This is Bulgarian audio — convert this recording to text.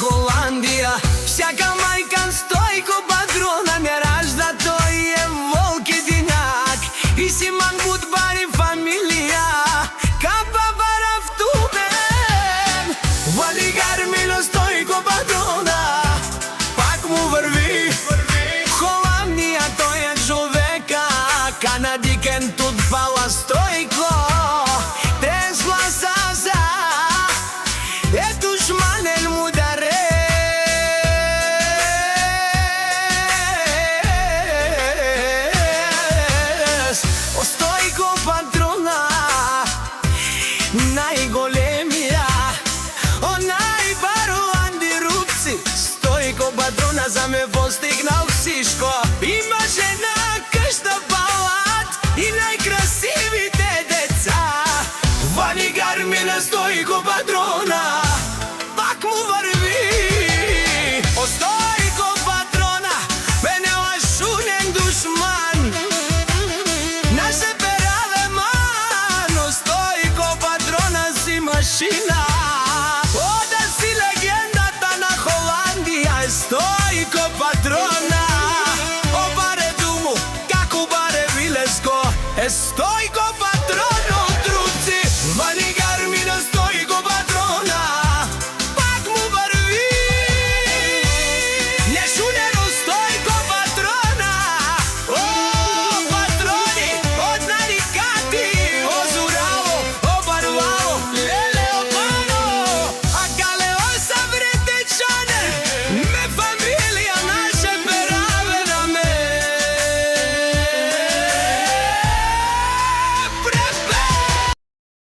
Холандия. Всяка майка стойко патрона не ражда, той е волк единяк. И Симан Будбари фамилия, капа бара в тубен. Валигар Мило стойко патрона, пак му върви. Холандия, той е човека, канадикен тут пала стойко. Тесла саза, ето шманел му даре. О, стойко патрона, най-големия. О, най-баро Анди Рубци, стойко патрона за ме постигнал всичко. Има жена, къща, палат и най-красивите деца. Валигар Мило стойко патрона, пак му върви. О, стойко патрона, мене лашунен душман. Наше пераве ман, о, стойко патрона си машина. О, да си легендата на Холандия е стойко патрона. О, баре думу, како баре вилеско е стойко